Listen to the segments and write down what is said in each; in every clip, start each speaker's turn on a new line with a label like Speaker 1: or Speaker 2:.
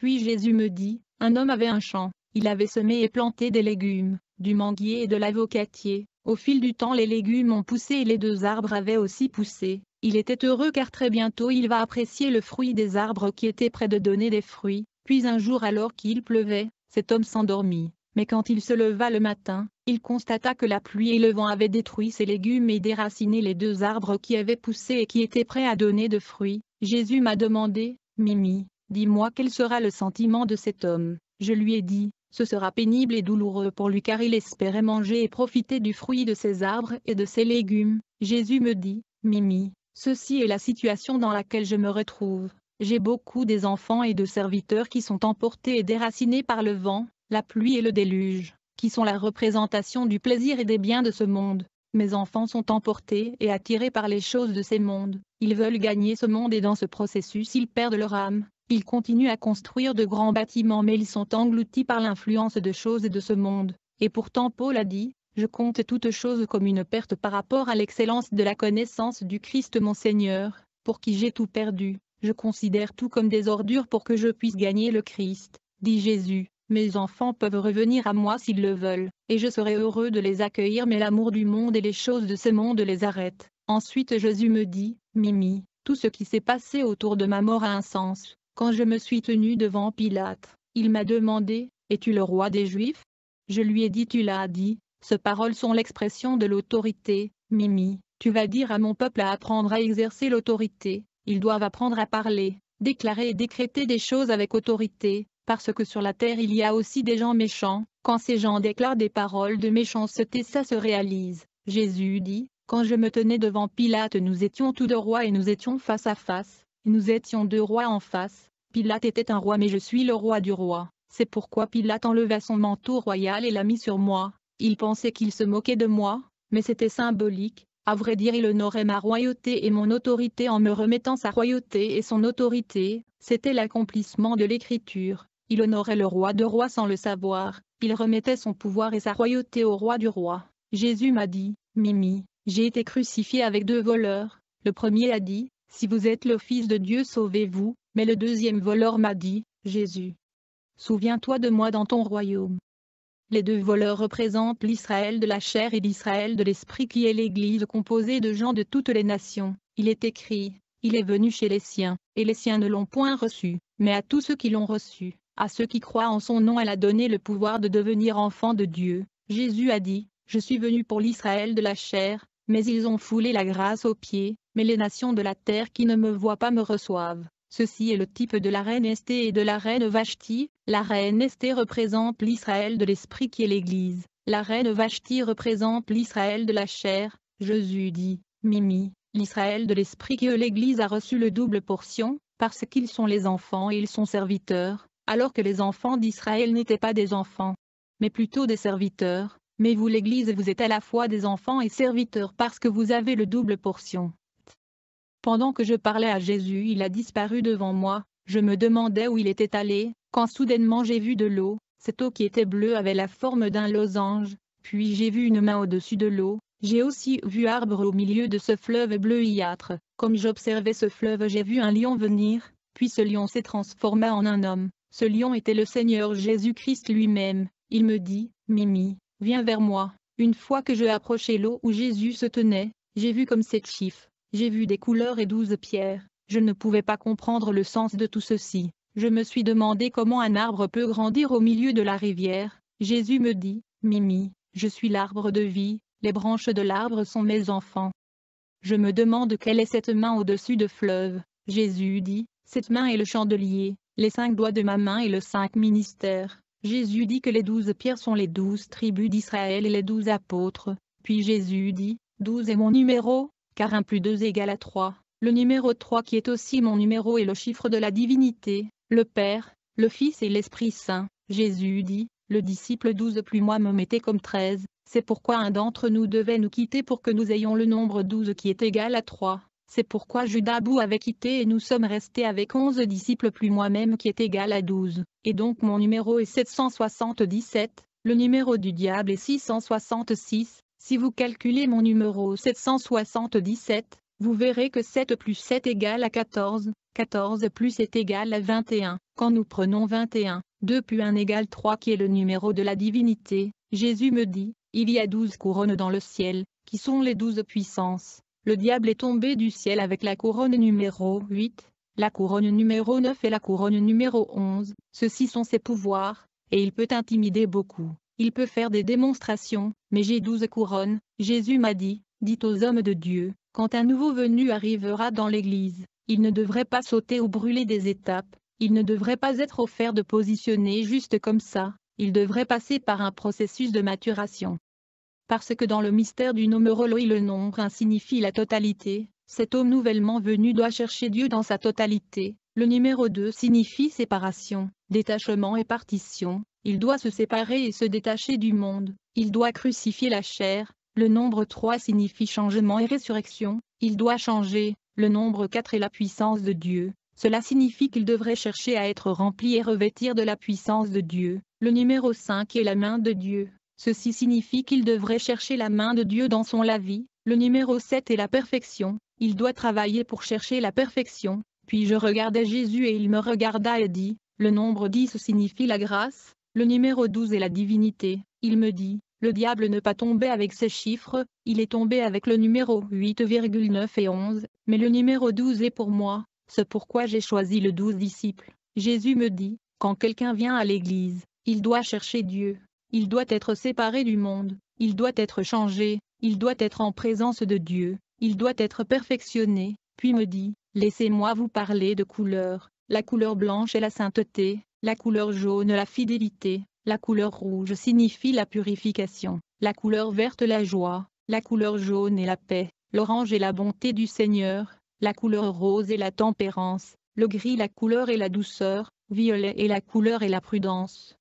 Speaker 1: Puis Jésus me dit, un homme avait un champ, il avait semé et planté des légumes, du manguier et de l'avocatier. Au fil du temps les légumes ont poussé et les 2 arbres avaient aussi poussé. Il était heureux car très bientôt il va apprécier le fruit des arbres qui étaient près de donner des fruits. Puis un jour alors qu'il pleuvait, cet homme s'endormit. Mais quand il se leva le matin, il constata que la pluie et le vent avaient détruit ses légumes et déraciné les 2 arbres qui avaient poussé et qui étaient prêts à donner de fruits. Jésus m'a demandé, Mimi, dis-moi quel sera le sentiment de cet homme. Je lui ai dit, ce sera pénible et douloureux pour lui car il espérait manger et profiter du fruit de ses arbres et de ses légumes. Jésus me dit, Mimi, ceci est la situation dans laquelle je me retrouve. J'ai beaucoup des enfants et de serviteurs qui sont emportés et déracinés par le vent, la pluie et le déluge, qui sont la représentation du plaisir et des biens de ce monde. Mes enfants sont emportés et attirés par les choses de ces mondes. Ils veulent gagner ce monde et dans ce processus ils perdent leur âme. Ils continuent à construire de grands bâtiments mais ils sont engloutis par l'influence de choses de ce monde. Et pourtant Paul a dit, je compte toutes choses comme une perte par rapport à l'excellence de la connaissance du Christ mon Seigneur, pour qui j'ai tout perdu. Je considère tout comme des ordures pour que je puisse gagner le Christ, dit Jésus. Mes enfants peuvent revenir à moi s'ils le veulent, et je serai heureux de les accueillir mais l'amour du monde et les choses de ce monde les arrêtent. Ensuite Jésus me dit, Mimi, tout ce qui s'est passé autour de ma mort a un sens. Quand je me suis tenue devant Pilate, il m'a demandé, es-tu le roi des Juifs? Je lui ai dit tu l'as dit, ces paroles sont l'expression de l'autorité. Mimi, tu vas dire à mon peuple à apprendre à exercer l'autorité, ils doivent apprendre à parler, déclarer et décréter des choses avec autorité. Parce que sur la terre il y a aussi des gens méchants, quand ces gens déclarent des paroles de méchanceté ça se réalise. Jésus dit, quand je me tenais devant Pilate nous étions tous 2 rois et nous étions face à face, nous étions 2 rois en face. Pilate était un roi mais je suis le roi du roi. C'est pourquoi Pilate enleva son manteau royal et l'a mis sur moi. Il pensait qu'il se moquait de moi, mais c'était symbolique. À vrai dire il honorait ma royauté et mon autorité en me remettant sa royauté et son autorité, c'était l'accomplissement de l'écriture. Il honorait le roi de rois sans le savoir, il remettait son pouvoir et sa royauté au roi du roi. Jésus m'a dit, Mimi, j'ai été crucifié avec 2 voleurs. Le premier a dit, si vous êtes le Fils de Dieu sauvez-vous, mais le deuxième voleur m'a dit, Jésus, souviens-toi de moi dans ton royaume. Les 2 voleurs représentent l'Israël de la chair et l'Israël de l'esprit qui est l'Église composée de gens de toutes les nations. Il est écrit, il est venu chez les siens, et les siens ne l'ont point reçu, mais à tous ceux qui l'ont reçu, à ceux qui croient en son nom elle a donné le pouvoir de devenir enfants de Dieu. Jésus a dit, je suis venu pour l'Israël de la chair, mais ils ont foulé la grâce aux pieds, mais les nations de la terre qui ne me voient pas me reçoivent. Ceci est le type de la reine Esthée et de la reine Vashti. La reine Esthée représente l'Israël de l'esprit qui est l'Église. La reine Vashti représente l'Israël de la chair. Jésus dit, Mimi, l'Israël de l'esprit qui est l'Église a reçu le double portion, parce qu'ils sont les enfants et ils sont serviteurs, alors que les enfants d'Israël n'étaient pas des enfants, mais plutôt des serviteurs. Mais vous l'Église vous êtes à la fois des enfants et serviteurs parce que vous avez le double portion. Pendant que je parlais à Jésus il a disparu devant moi, je me demandais où il était allé, quand soudainement j'ai vu de l'eau, cette eau qui était bleue avait la forme d'un losange, puis j'ai vu une main au-dessus de l'eau, j'ai aussi vu arbre au milieu de ce fleuve bleuâtre, comme j'observais ce fleuve j'ai vu un lion venir, puis ce lion s'est transformé en un homme, ce lion était le Seigneur Jésus-Christ lui-même, il me dit, Mimi, viens vers moi, une fois que je approchai l'eau où Jésus se tenait, j'ai vu comme 7 chiffres. J'ai vu des couleurs et 12 pierres, je ne pouvais pas comprendre le sens de tout ceci. Je me suis demandé comment un arbre peut grandir au milieu de la rivière. Jésus me dit, Mimi, je suis l'arbre de vie, les branches de l'arbre sont mes enfants. Je me demande quelle est cette main au-dessus de fleuve. Jésus dit, cette main est le chandelier, les 5 doigts de ma main et le 5 ministères. Jésus dit que les 12 pierres sont les 12 tribus d'Israël et les 12 apôtres. Puis Jésus dit, 12 est mon numéro, car 1 plus 2 égale à 3. Le numéro 3 qui est aussi mon numéro est le chiffre de la divinité, le Père, le Fils et l'Esprit Saint. Jésus dit, le disciple 12 plus moi me mettait comme 13, c'est pourquoi un d'entre nous devait nous quitter pour que nous ayons le nombre 12 qui est égal à 3. C'est pourquoi Judas Abou avait quitté et nous sommes restés avec 11 disciples plus moi-même qui est égal à 12. Et donc mon numéro est 777, le numéro du diable est 666. Si vous calculez mon numéro 777, vous verrez que 7 plus 7 égale à 14, 14 plus est égal à 21. Quand nous prenons 21, 2 plus 1 égale 3 qui est le numéro de la divinité, Jésus me dit, il y a 12 couronnes dans le ciel, qui sont les 12 puissances. Le diable est tombé du ciel avec la couronne numéro 8, la couronne numéro 9 et la couronne numéro 11. Ceux-ci sont ses pouvoirs, et il peut intimider beaucoup. Il peut faire des démonstrations, mais j'ai 12 couronnes. Jésus m'a dit, dites aux hommes de Dieu, quand un nouveau venu arrivera dans l'Église, il ne devrait pas sauter ou brûler des étapes, il ne devrait pas être offert de positionner juste comme ça, il devrait passer par un processus de maturation. Parce que dans le mystère du numérologie le nombre 1 signifie la totalité, cet homme nouvellement venu doit chercher Dieu dans sa totalité. Le numéro 2 signifie séparation, détachement et partition, il doit se séparer et se détacher du monde, il doit crucifier la chair. Le nombre 3 signifie changement et résurrection, il doit changer. Le nombre 4 est la puissance de Dieu, cela signifie qu'il devrait chercher à être rempli et revêtir de la puissance de Dieu. Le numéro 5 est la main de Dieu, ceci signifie qu'il devrait chercher la main de Dieu dans son la vie. Le numéro 7 est la perfection, il doit travailler pour chercher la perfection. Puis je regardai Jésus et il me regarda et dit, le nombre 10 signifie la grâce, le numéro 12 est la divinité. Il me dit, le diable ne pas tomber avec ces chiffres, il est tombé avec le numéro 8,9 et 11, mais le numéro 12 est pour moi, c'est pourquoi j'ai choisi le 12 disciples. Jésus me dit, quand quelqu'un vient à l'église, il doit chercher Dieu, il doit être séparé du monde, il doit être changé, il doit être en présence de Dieu, il doit être perfectionné, puis me dit, laissez-moi vous parler de couleurs, la couleur blanche est la sainteté, la couleur jaune la fidélité. La couleur rouge signifie la purification, la couleur verte la joie, la couleur jaune est la paix, l'orange est la bonté du Seigneur, la couleur rose est la tempérance, le gris la couleur est la douceur, violet est la couleur et la prudence.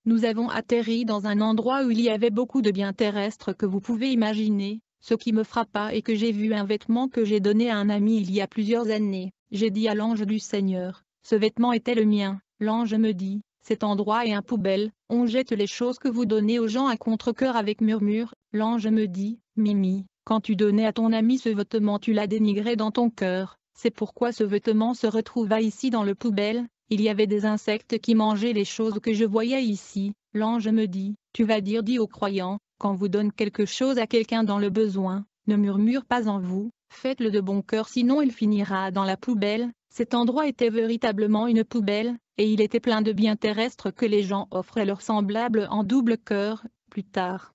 Speaker 1: Nous avons atterri dans un endroit où il y avait beaucoup de biens terrestres que vous pouvez imaginer. Ce qui me frappa est que j'ai vu un vêtement que j'ai donné à un ami il y a plusieurs années. J'ai dit à l'ange du Seigneur, ce vêtement était le mien. L'ange me dit, cet endroit est un poubelle, on jette les choses que vous donnez aux gens à contre-cœur avec murmure. L'ange me dit, Mimi, quand tu donnais à ton ami ce vêtement tu l'as dénigré dans ton cœur, c'est pourquoi ce vêtement se retrouva ici dans le poubelle, il y avait des insectes qui mangeaient les choses que je voyais ici. L'ange me dit, tu vas dire dis aux croyants, quand vous donnez quelque chose à quelqu'un dans le besoin, ne murmure pas en vous, faites-le de bon cœur sinon il finira dans la poubelle. Cet endroit était véritablement une poubelle, et il était plein de biens terrestres que les gens offraient leurs semblables en double cœur. Plus tard,